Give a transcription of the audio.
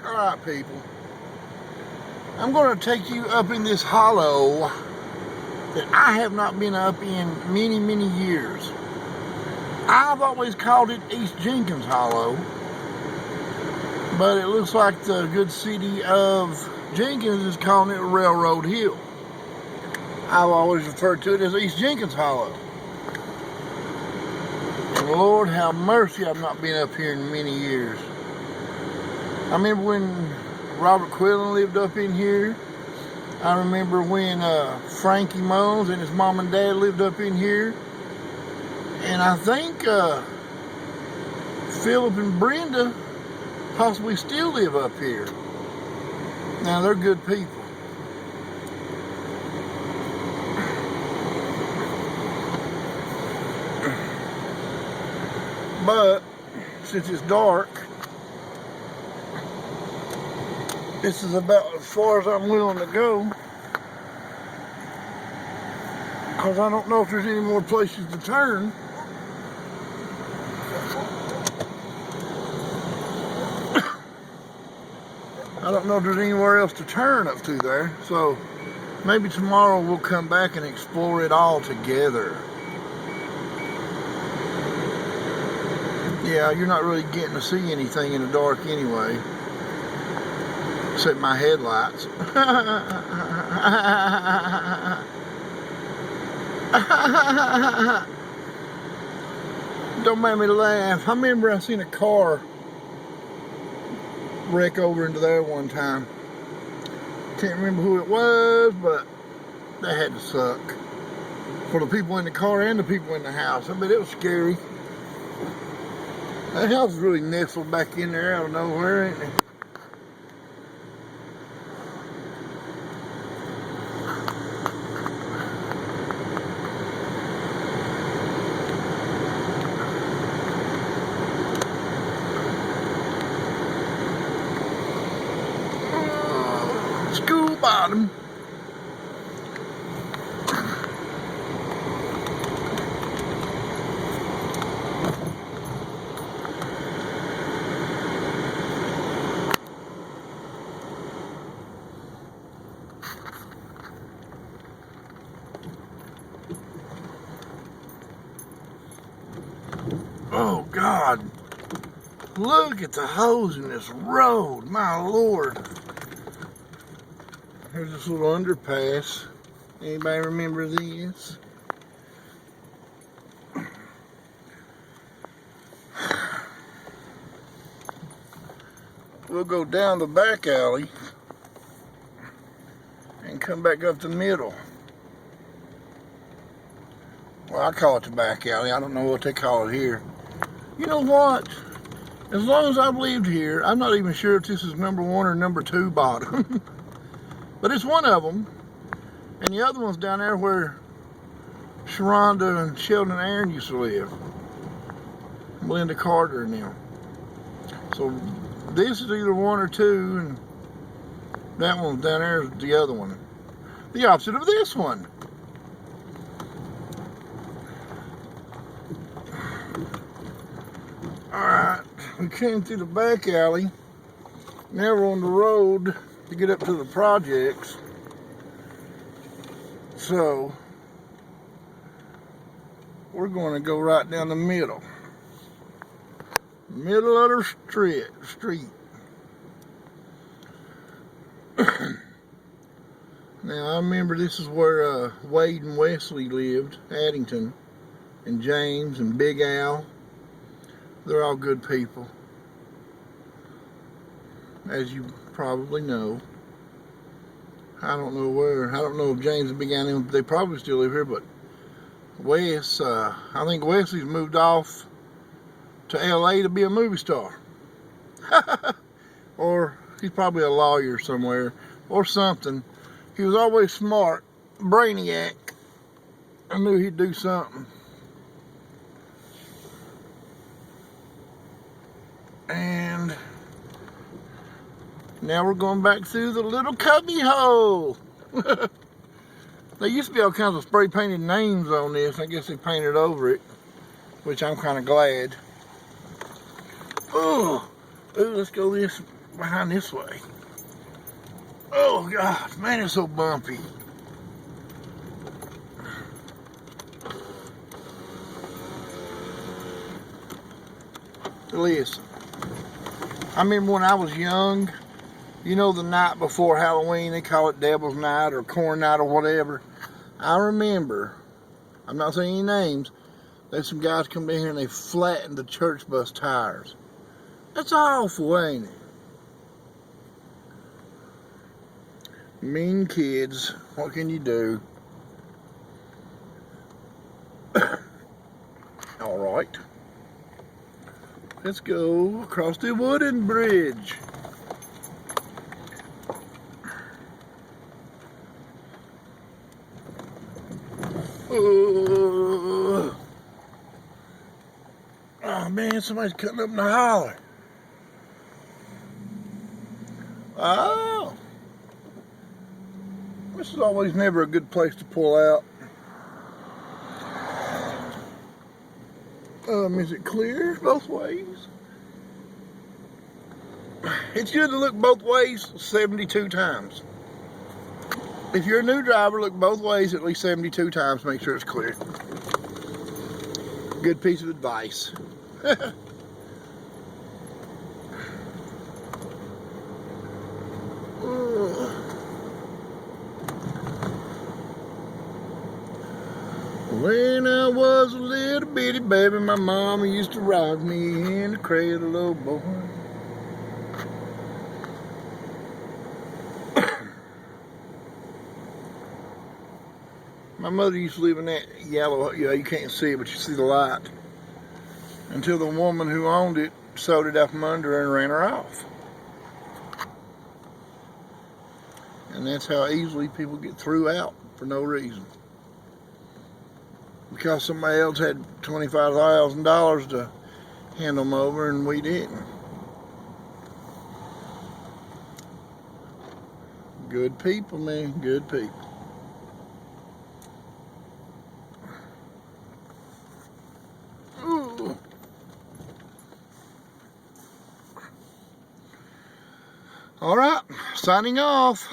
Alright people, I'm going to take you up in this hollow that I have not been up in many years. I've always called it East Jenkins Hollow, but it looks like the good city of Jenkins is calling it Railroad Hill. I've always referred to it as East Jenkins Hollow. And Lord have mercy, I've not been up here in many years. I remember when Robert Quillen lived up in here. I remember when Frankie Mons and his mom and dad lived up in here. And I think Philip and Brenda possibly still live up here. Now, they're good people. But since it's dark, this is about as far as I'm willing to go, because I don't know if there's any more places to turn. I don't know if there's anywhere else to turn up through there, so maybe tomorrow we'll come back and explore it all together. Yeah, you're not really getting to see anything in the dark anyway. Except my headlights. Don't make me laugh. I remember I seen a car wreck over into there one time. Can't remember who it was, but that had to suck. For the people in the car and the people in the house. I bet it was scary. That house is really nestled back in there out of nowhere, ain't it? School bottom. Oh God, look at the holes in this road, my Lord. Here's this little underpass. Anybody remember this? We'll go down the back alley and come back up the middle. Well, I call it the back alley. I don't know what they call it here. You know what? As long as I've lived here, I'm not even sure if this is number 1 or number 2 bottom. But it's one of them. And the other one's down there where Sharonda and Sheldon Aaron used to live. Melinda Carter and them. So this is either 1 or 2, and that one's down there is the other one. The opposite of this one. Alright, we came through the back alley. Now we're on the road to get up to the projects. So we're going to go right down the middle. Middle of the street. Now I remember this is where Wade and Wesley lived, Addington, and James and Big Al. They're all good people, as you probably know. I don't know if James and Big Al, they probably still live here, but Wes, I think Wesley's moved off to LA to be a movie star. Or he's probably a lawyer somewhere, or something. He was always smart, brainiac. I knew he'd do something. And now we're going back through the little cubby hole. There used to be all kinds of spray painted names on this. I guess they painted over it, which I'm kind of glad. Oh, let's go this behind this way. Oh God, man, it's so bumpy. Listen, I remember when I was young, you know, the night before Halloween, they call it Devil's Night or Corn Night or whatever. I remember, I'm not saying any names, there's some guys come in here and they flattened the church bus tires. That's awful, ain't it? Mean kids, what can you do? All right. Let's go across the wooden bridge. Oh man, somebody's cutting up in the holler. Oh, this is always never a good place to pull out. Is it clear both ways? It's good to look both ways 72 times. If you're a new driver, look both ways at least 72 times, make sure it's clear. Good piece of advice. When I was a little bitty baby, my mama used to rock me in the cradle, oh boy. My mother used to live in that yellow, you can't see it, but you see the light. Until the woman who owned it sewed it up from under her and ran her off. And that's how easily people get thrown out for no reason. Because somebody else had $25,000 to hand them over and we didn't. Good people, man, good people. Ooh. All right, signing off.